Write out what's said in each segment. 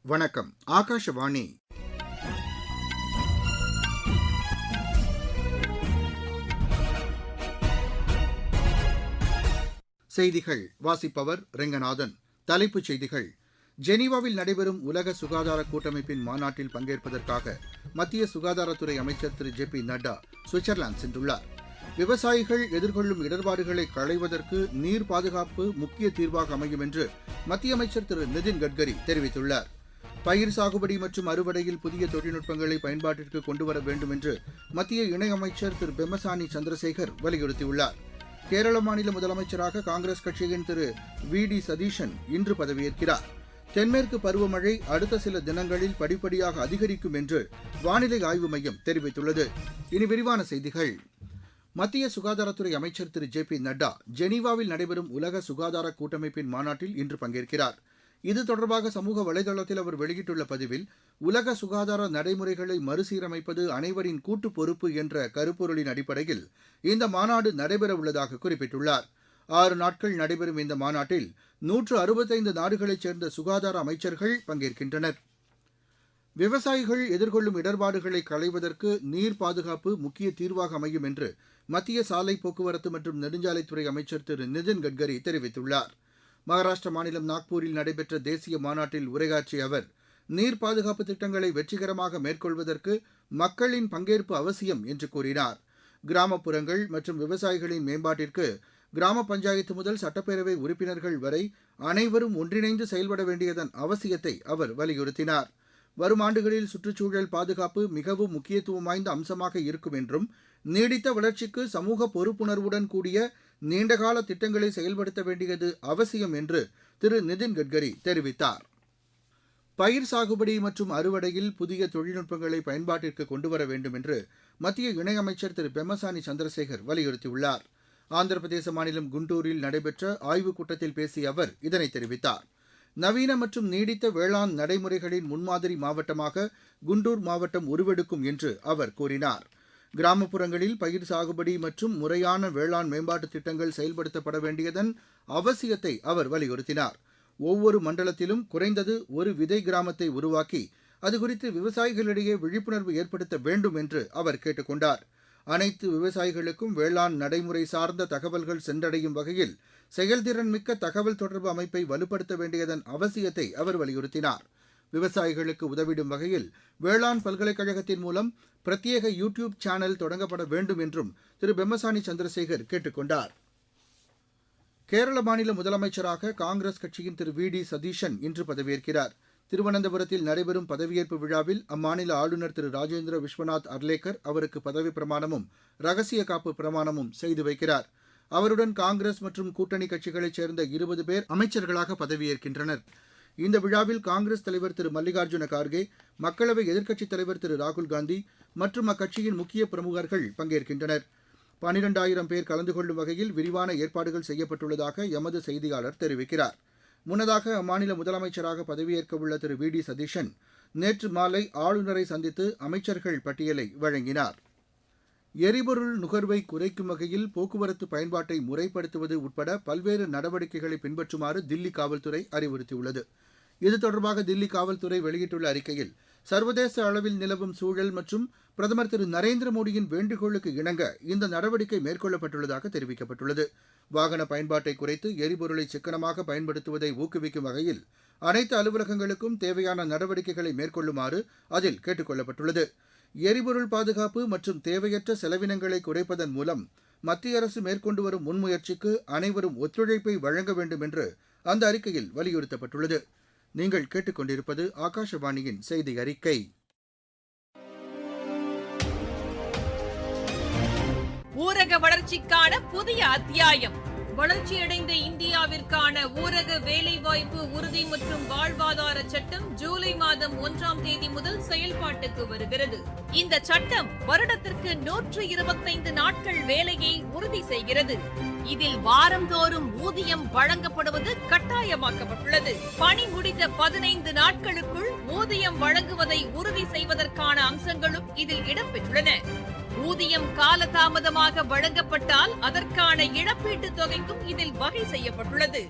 வணக்கம். ஆகாஷவாணி. செய்திகள் வாசிப்பவர் ரெங்கநாதன். தலைப்புச் செய்திகள். ஜெனீவாவில் நடைபெறும் உலக சுகாதார கூட்டமைப்பின் மாநாட்டில் பங்கேற்பதற்காக மத்திய சுகாதாரத்துறை அமைச்சர் திரு ஜே பி நட்டா சுவிட்சர்லாந்து சென்றுள்ளார். விவசாயிகள் எதிர்கொள்ளும் இடர்பாடுகளை களைவதற்கு நீர் பாதுகாப்பு முக்கிய தீர்வாக அமையும் என்று மத்திய அமைச்சர் திரு நிதின் கட்கரி தெரிவித்துள்ளார். பயிர் சாகுபடி மற்றும் அறுவடையில் புதிய தொழில்நுட்பங்களை பயன்பாட்டிற்கு கொண்டுவர வேண்டும் என்று மத்திய இணையமைச்சர் திரு பெம்மசானி சந்திரசேகர் வலியுறுத்தியுள்ளார். கேரள மாநில முதலமைச்சராக காங்கிரஸ் கட்சியின் திரு வி டி சதீஷன் இன்று பதவியேற்கிறார். தென்மேற்கு பருவமழை அடுத்த சில தினங்களில் படிப்படியாக அதிகரிக்கும் என்று வானிலை ஆய்வு மையம் தெரிவித்துள்ளது. இனி விரிவான செய்திகள். மத்திய சுகாதாரத்துறை அமைச்சர் திரு ஜே பி நட்டா ஜெனீவாவில் நடைபெறும் உலக சுகாதார கூட்டமைப்பின் மாநாட்டில் இன்று பங்கேற்கிறார். இது தொடர்பாக சமூக வலைதளத்தில் அவர் வெளியிட்டுள்ள பதிவில், உலக சுகாதார நடைமுறைகளை மறுசீரமைப்பது அனைவரின் கூட்டு பொறுப்பு என்ற கருப்பொருளின் அடிப்படையில் இந்த மாநாடு நடைபெறவுள்ளதாக குறிப்பிட்டுள்ளார். 6 நாட்கள் நடைபெறும் இந்த மாநாட்டில் 165 நாடுகளைச் சேர்ந்த சுகாதார அமைச்சர்கள் பங்கேற்கின்றனர். விவசாயிகள் எதிர்கொள்ளும் இடர்பாடுகளை களைவதற்கு நீர் பாதுகாப்பு முக்கிய தீர்வாக அமையும் என்று மத்திய சாலை போக்குவரத்து மற்றும் நெடுஞ்சாலைத்துறை அமைச்சர் திரு நிதின் கட்கரி தெரிவித்துள்ளார். மகாராஷ்டிர மாநிலம் நாக்பூரில் நடைபெற்ற தேசிய மாநாட்டில் உரையாற்றிய அவர், நீர் பாதுகாப்பு திட்டங்களை வெற்றிகரமாக மேற்கொள்வதற்கு மக்களின் பங்கேற்பு அவசியம் என்று கூறினார். கிராமப்புறங்கள் மற்றும் விவசாயிகளின் மேம்பாட்டிற்கு கிராம பஞ்சாயத்து முதல் சட்டப்பேரவை உறுப்பினர்கள் வரை அனைவரும் ஒன்றிணைந்து செயல்பட வேண்டியதன் அவசியத்தை அவர் வலியுறுத்தினார். வரும் ஆண்டுகளில் சுற்றுச்சூழல் பாதுகாப்பு மிகவும் முக்கியத்துவம் வாய்ந்த அம்சமாக இருக்கும் என்றும், நீடித்த வளர்ச்சிக்கு சமூக பொறுப்புணர்வுடன் கூடிய நீண்டகால திட்டங்களை செயல்படுத்த வேண்டியது அவசியம் என்று திரு நிதின் கட்கரி தெரிவித்தார். பயிர் சாகுபடி மற்றும் அறுவடையில் புதிய தொழில்நுட்பங்களை பயன்பாட்டிற்கு கொண்டுவர வேண்டும் என்று மத்திய இணையமைச்சர் திரு பெம்மசானி சந்திரசேகர் வலியுறுத்தியுள்ளார். ஆந்திர பிரதேச மாநிலம் குண்டூரில் நடைபெற்ற ஆய்வுக் கூட்டத்தில் பேசிய அவர் இதனை தெரிவித்தார். நவீன மற்றும் நீடித்த வேளாண் நடைமுறைகளின் முன்மாதிரி மாவட்டமாக குண்டூர் மாவட்டம் உருவெடுக்கும் என்று அவர் கூறினார். கிராமப்புறங்களில் பயிர் சாகுபடி மற்றும் முறையான வேளாண் மேம்பாட்டு திட்டங்கள் செயல்படுத்தப்பட வேண்டியதன் அவசியத்தை அவர் வலியுறுத்தினார். ஒவ்வொரு மண்டலத்திலும் குறைந்தது ஒரு விதை கிராமத்தை உருவாக்கி அது குறித்து விவசாயிகளிடையே விழிப்புணர்வு ஏற்படுத்த வேண்டும் என்று அவர் கேட்டுக் கொண்டார். அனைத்து விவசாயிகளுக்கும் வேளாண் நடைமுறை சார்ந்த தகவல்கள் சென்றடையும் வகையில் செயல்திறன் மிக்க தகவல் தொடர்பு அமைப்பை வலுப்படுத்த வேண்டியதன் அவசியத்தை அவர் வலியுறுத்தினார். விவசாயிகளுக்கு உதவிடும் வகையில் வேளாண் பல்கலைக்கழகத்தின் மூலம் பிரத்யேக யூடியூப் சேனல் தொடங்கப்பட வேண்டும் என்றும் திரு பெம்மசானி சந்திரசேகர் கேட்டுக் கொண்டார். கேரள மாநில முதலமைச்சராக காங்கிரஸ் கட்சியின் திரு வி டி சதீஷன் இன்று பதவியேற்கிறார். திருவனந்தபுரத்தில் நடைபெறும் பதவியேற்பு விழாவில் அம்மாநில ஆளுநர் திரு ராஜேந்திர விஸ்வநாத் அர்லேக்கர் அவருக்கு பதவி பிரமாணமும் ரகசிய காப்பு பிரமாணமும் செய்து வைக்கிறார். அவருடன் காங்கிரஸ் மற்றும் கூட்டணி கட்சிகளைச் சேர்ந்த 20 பேர் அமைச்சர்களாக பதவியேற்கின்றனர். இந்த விழாவில் காங்கிரஸ் தலைவர் திரு மல்லிகார்ஜுன கார்கே, மக்களவை எதிர்க்கட்சித் தலைவர் திரு ராகுல்காந்தி மற்றும் அக்கட்சியின் முக்கிய பிரமுகர்கள் பங்கேற்கின்றனர். 12,000 பேர் கலந்து கொள்ளும் வகையில் விரிவான ஏற்பாடுகள் செய்யப்பட்டுள்ளதாக எமது செய்தியாளர் தெரிவிக்கிறார். முன்னதாக அம்மாநில முதலமைச்சராக பதவியேற்கவுள்ள திரு வி டி சதீஷன் நேற்று மாலை ஆளுநரை சந்தித்து அமைச்சர்கள் பட்டியலை வழங்கினார். எரிபொருள் நுகர்வை குறைக்கும் வகையில் போக்குவரத்து பயன்பாட்டை முறைப்படுத்துவது உட்பட பல்வேறு நடவடிக்கைகளை பின்பற்றுமாறு தில்லி காவல்துறை அறிவுறுத்தியுள்ளது. இது தொடர்பாக தில்லி காவல்துறை வெளியிட்டுள்ள அறிக்கையில், சர்வதேச அளவில் நிலவும் சூழல் மற்றும் பிரதமர் திரு நரேந்திர மோடியின் வேண்டுகோளுக்கு இணங்க இந்த நடவடிக்கை மேற்கொள்ளப்பட்டுள்ளதாக தெரிவிக்கப்பட்டுள்ளது. வாகன பயன்பாட்டை குறைத்து எரிபொருளை சிக்கனமாக பயன்படுத்துவதை ஊக்குவிக்கும் வகையில் அனைத்து அலுவலகங்களுக்கும் தேவையான நடவடிக்கைகளை மேற்கொள்ளுமாறு அதில் கேட்டுக் கொள்ளப்பட்டுள்ளது. எரிபொருள் பாதுகாப்பு மற்றும் தேவையற்ற செலவினங்களை குறைப்பதன் மூலம் மத்திய அரசு மேற்கொண்டு வரும் முன்முயற்சிக்கு அனைவரும் ஒத்துழைப்பை வழங்க வேண்டும் என்று அந்த அறிக்கையில் வலியுறுத்தப்பட்டுள்ளது. நீங்கள் கேட்டுக்கொண்டிருப்பது ஆகாஷவாணியின் செய்தி அறிக்கை. ஊரக வளர்ச்சிக்கான புதிய அத்தியாயம். வளர்ச்சியடைந்த இந்தியாவிற்கான ஊரக வேலைவாய்ப்பு உறுதி மற்றும் வாழ்வாதார சட்டம் ஜூலை மாதம் 1ஆம் தேதி முதல் செயல்பாட்டுக்கு வருகிறது. இந்த சட்டம் வருடத்திற்கு 125 நாட்கள் வேலையை உறுதி செய்கிறது. இதில் வாரந்தோறும் ஊதியம் வழங்கப்படுவது கட்டாயமாக்கப்பட்டுள்ளது. பணி முடிந்த 15 நாட்களுக்குள் ஊதியம் வழங்குவதை உறுதி செய்வதற்கான அம்சங்களும் இதில் இடம்பெற்றுள்ளன. ஊதியம் காலதாமதமாக வழங்கப்பட்டால் அதற்கான இழப்பீட்டுத் தொகைக்கும் இதில் வகை செய்யப்பட்டுள்ளது.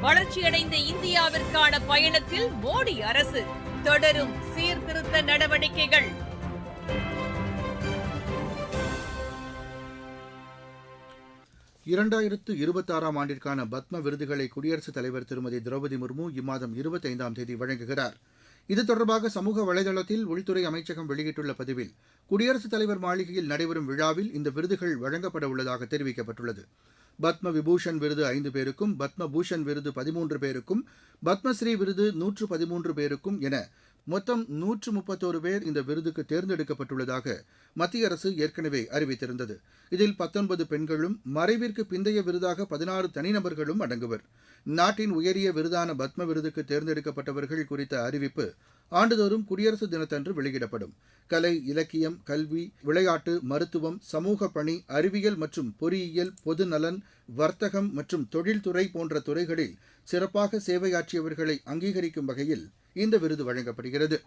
வளர்ச்சியடைந்த இந்தியாவிற்கான பயணத்தில் மோடி அரசு தொடரும் சீர்திருத்த நடவடிக்கைகள். இரண்டாயிரத்து 26ஆம் ஆண்டிற்கான பத்ம விருதுகளை குடியரசுத் தலைவர் திருமதி திரௌபதி முர்மு இம்மாதம் 25ஆம் தேதி வழங்குகிறார். இது தொடர்பாக சமூக வலைதளத்தில் உள்துறை அமைச்சகம் வெளியிட்டுள்ள பதிவில், குடியரசுத் தலைவர் மாளிகையில் நடைபெறும் விழாவில் இந்த விருதுகள் வழங்கப்பட உள்ளதாக தெரிவிக்கப்பட்டுள்ளது. பத்ம விபூஷன் விருது 5 பேருக்கும், பத்ம பூஷன் விருது 13 பேருக்கும், பத்மஸ்ரீ விருது 113 பேருக்கும் என மொத்தம் 131 பேர் இந்த விருதுக்கு தேர்ந்தெடுக்கப்பட்டுள்ளதாக மத்திய அரசு ஏற்கனவே அறிவித்திருந்தது. இதில் 19 பெண்களும், மறைவிற்கு பிந்தைய விருதாக 16 தனிநபர்களும் அடங்குவர். நாட்டின் உயரிய விருதான பத்ம விருதுக்கு தேர்ந்தெடுக்கப்பட்டவர்கள் குறித்த அறிவிப்பு ஆண்டுதோறும் குடியரசு தினத்தன்று வெளியிடப்படும். கலை, இலக்கியம், கல்வி, விளையாட்டு, மருத்துவம், சமூக பணி, அறிவியல் மற்றும் பொறியியல், பொதுநலன், வர்த்தகம் மற்றும் தொழில்துறை போன்ற துறைகளில் சிறப்பாக சேவையாற்றியவர்களை அங்கீகரிக்கும் வகையில் இந்த விருது வழங்கப்படுகிறது.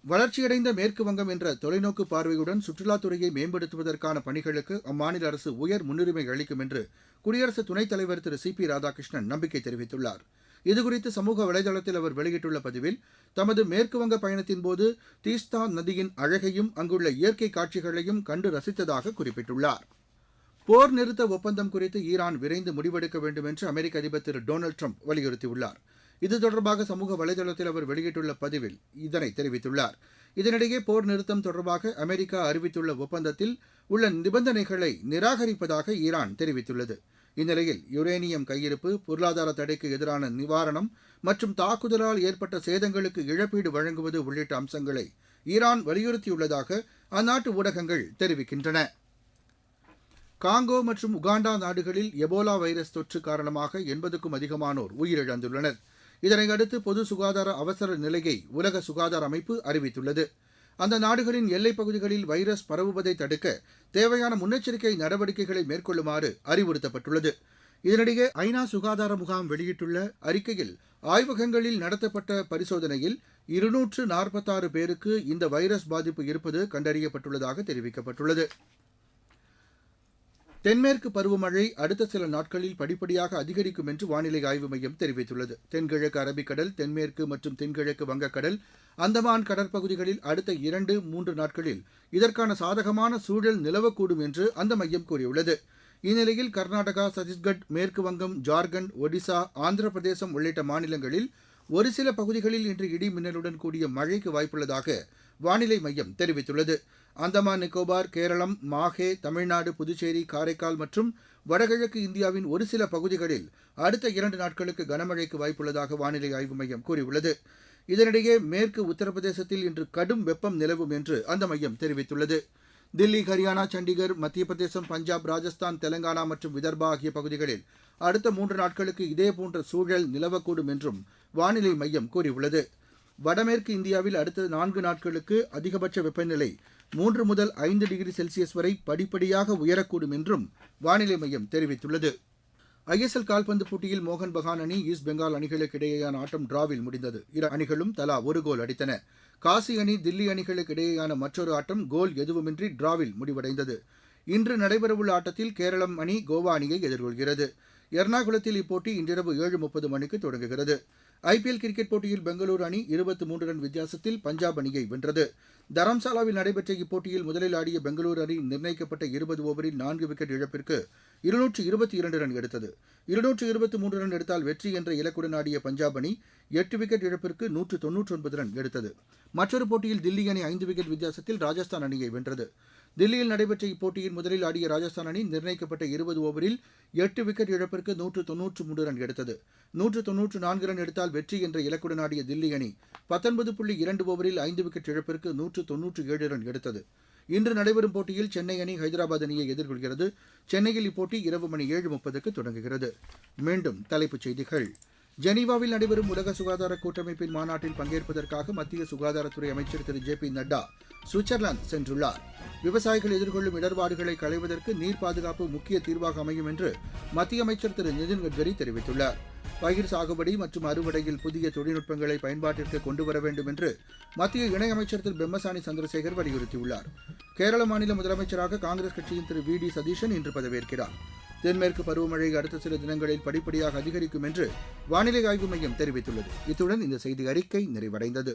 வளர்ச்சியடைந்த மேற்கு வங்கம் என்ற தொலைநோக்கு பார்வையுடன் சுற்றுலாத்துறையை மேம்படுத்துவதற்கான பணிகளுக்கு அம்மாநில அரசு உயர் முன்னுரிமை அளிக்கும் என்று குடியரசு துணைத் தலைவர் திரு சி.பி. ராதாகிருஷ்ணன் நம்பிக்கை தெரிவித்துள்ளார். இதுகுறித்து சமூக வலைதளத்தில் அவர் வெளியிட்டுள்ள பதிவில், தமது மேற்குவங்க பயணத்தின்போது தீஸ்தா நதியின் அழகையும் அங்குள்ள இயற்கை காட்சிகளையும் கண்டு ரசித்ததாக குறிப்பிட்டுள்ளார். போர் நிறுத்த ஒப்பந்தம் குறித்து ஈரான் விரைந்து முடிவெடுக்க வேண்டும் என்று அமெரிக்க அதிபர் திரு டொனால்டு ட்ரம்ப் வலியுறுத்தியுள்ளார். இது தொடர்பாக சமூக வலைதளத்தில் அவர் வெளியிட்டுள்ள பதிவில் இதனை தெரிவித்துள்ளார். இதனிடையே போர் நிறுத்தம் தொடர்பாக அமெரிக்கா அறிவித்துள்ள ஒப்பந்தத்தில் உள்ள நிபந்தனைகளை நிராகரிப்பதாக ஈரான் தெரிவித்துள்ளது. இந்நிலையில் யுரேனியம் கையிருப்பு, பொருளாதார தடைக்கு எதிரான நிவாரணம் மற்றும் தாக்குதலால் ஏற்பட்ட சேதங்களுக்கு இழப்பீடு வழங்குவது உள்ளிட்ட அம்சங்களை ஈரான் வலியுறுத்தியுள்ளதாக அந்நாட்டு ஊடகங்கள் தெரிவிக்கின்றன. காங்கோ மற்றும் உகாண்டா நாடுகளில் எபோலா வைரஸ் தொற்று காரணமாக 80க்கும் அதிகமானோர் உயிரிழந்துள்ளனர். இதனையடுத்து பொது சுகாதார அவசர நிலையை உலக சுகாதார அமைப்பு அறிவித்துள்ளது. அந்த நாடுகளின் எல்லைப் பகுதிகளில் வைரஸ் பரவுவதை தடுக்க தேவையான முன்னெச்சரிக்கை நடவடிக்கைகளை மேற்கொள்ளுமாறு அறிவுறுத்தப்பட்டுள்ளது. இதனிடையே ஐநா சுகாதார முகாம் வெளியிட்டுள்ள அறிக்கையில், ஆய்வகங்களில் நடத்தப்பட்ட பரிசோதனையில் 246 பேருக்கு இந்த வைரஸ் பாதிப்பு இருப்பது கண்டறியப்பட்டுள்ளதாக தெரிவிக்கப்பட்டுள்ளது. தென்மேற்கு பருவமழை அடுத்த சில நாட்களில் படிப்படியாக அதிகரிக்கும் என்று வானிலை ஆய்வு மையம் தெரிவித்துள்ளது. தென்கிழக்கு அரபிக்கடல், தென்மேற்கு மற்றும் தென்கிழக்கு வங்கக்கடல், அந்தமான் கடற்பகுதிகளில் அடுத்த 2-3 நாட்களில் இதற்கான சாதகமான சூழல் நிலவக்கூடும் என்று அந்த மையம் கூறியுள்ளது. இந்நிலையில் கர்நாடகா, சத்தீஸ்கட், மேற்கு வங்கம், ஜார்க்கண்ட், ஒடிசா, ஆந்திர பிரதேசம் உள்ளிட்ட மாநிலங்களில் ஒரு சில பகுதிகளில் இன்று இடி மின்னலுடன் கூடிய மழைக்கு வாய்ப்புள்ளதாக வானிலை மையம் தெரிவித்துள்ளது. அந்தமான் நிக்கோபார், கேரளம், மாஹே, தமிழ்நாடு, புதுச்சேரி, காரைக்கால் மற்றும் வடகிழக்கு இந்தியாவின் ஒரு சில பகுதிகளில் அடுத்த 2 நாட்களுக்கு கனமழைக்கு வாய்ப்புள்ளதாக வானிலை ஆய்வு மையம் கூறியுள்ளது. இதனிடையே மேற்கு உத்தரப்பிரதேசத்தில் இன்று கடும் வெப்பம் நிலவும் என்று அந்த மையம் தெரிவித்துள்ளது. தில்லி, ஹரியானா, சண்டிகர், மத்திய பிரதேசம், பஞ்சாப், ராஜஸ்தான், தெலங்கானா மற்றும் விதர்பா ஆகிய பகுதிகளில் அடுத்த 3 நாட்களுக்கு இதேபோன்ற சூழல் நிலவக்கூடும் என்றும் வானிலை மையம் கூறியுள்ளது. வடமேற்கு இந்தியாவில் அடுத்த 4 நாட்களுக்கு அதிகபட்ச வெப்பநிலை 3 முதல் 5 டிகிரி செல்சியஸ் வரை படிப்படியாக உயரக்கூடும் என்றும் வானிலை மையம் தெரிவித்துள்ளது. ஐஎஸ்எல் கால்பந்து போட்டியில் மோகன் பகான் அணி, ஈஸ்ட் பெங்கால் அணிகளுக்கு இடையேயான ஆட்டம் டிராவில் முடிந்தது. இரு அணிகளும் தலா ஒரு கோல் அடித்தன. காசி அணி, தில்லி அணிகளுக்கு இடையேயான மற்றொரு ஆட்டம் கோல் எதுவுமின்றி டிராவில் முடிவடைந்தது. இன்று நடைபெறவுள்ள ஆட்டத்தில் கேரளம் அணி கோவா அணியை எதிர்கொள்கிறது. எர்ணாகுளத்தில் இப்போட்டி இன்றிரவு 7:30 மணிக்கு தொடங்குகிறது. ஐபிஎல் கிரிக்கெட் போட்டியில் பெங்களூரு அணி 23 ரன் வித்தியாசத்தில் பஞ்சாப் அணியை வென்றது. தரம்சாலாவில் நடைபெற்ற இப்போட்டியில் முதலில் ஆடிய பெங்களூரு அணி நிர்ணயிக்கப்பட்ட 20 ஓவரில் 4 விக்கெட் இழப்பிற்கு 222 ரன் எடுத்தது. 223 ரன் எடுத்தால் வெற்றி என்ற இலக்குடன் ஆடிய பஞ்சாப் அணி 8 விக்கெட் இழப்பிற்கு 199 ரன் எடுத்தது. மற்றொரு போட்டியில் தில்லி அணி 5 விக்கெட் வித்தியாசத்தில் ராஜஸ்தான் அணியை வென்றது. தில்லியில் நடைபெற்ற இப்போட்டியில் முதலில் ஆடிய ராஜஸ்தான் அணி நிர்ணயிக்கப்பட்ட 20 ஓவரில் 8 விக்கெட் இழப்பிற்கு 193 ரன் எடுத்தது. 194 ரன் எடுத்தால் வெற்றி என்ற இலக்குடன் ஆடிய தில்லி அணி 19.2 ஓவரில் 5 விக்கெட் இழப்பிற்கு 197 ரன் எடுத்தது. இன்று நடைபெறும் போட்டியில் சென்னை அணி ஹைதராபாத் அணியை எதிர்கொள்கிறது. சென்னையில் இப்போட்டி இரவு மணி 7:30க்கு தொடங்குகிறது. மீண்டும் தலைப்புச் செய்திகள். ஜெனீவாவில் நடைபெறும் உலக சுகாதார கூட்டமைப்பின் மாநாட்டில் பங்கேற்பதற்காக மத்திய சுகாதாரத்துறை அமைச்சர் திரு ஜே பி நட்டா சுவிட்சர்லாந்து சென்றுள்ளார். விவசாயிகள் எதிர்கொள்ளும் இடர்பாடுகளை களைவதற்கு நீர் பாதுகாப்பு முக்கிய தீர்வாக அமையும் என்று மத்திய அமைச்சர் திரு நிதின் கட்கரி தெரிவித்துள்ளார். பயிர் சாகுபடி மற்றும் அறுவடையில் புதிய தொழில்நுட்பங்களை பயன்பாட்டிற்கு கொண்டுவர வேண்டும் என்று மத்திய இணையமைச்சர் திரு பெம்மசானி சந்திரசேகர் வலியுறுத்தியுள்ளார். கேரள மாநில முதலமைச்சராக காங்கிரஸ் கட்சியின் திரு வி டி சதீஷன் இன்று பதவியேற்கிறார். தென்மேற்கு பருவமழை அடுத்த சில தினங்களில் படிப்படியாக அதிகரிக்கும் என்று வானிலை ஆய்வு மையம் தெரிவித்துள்ளது. இத்துடன் இந்த செய்தி அறிக்கை நிறைவடைந்தது.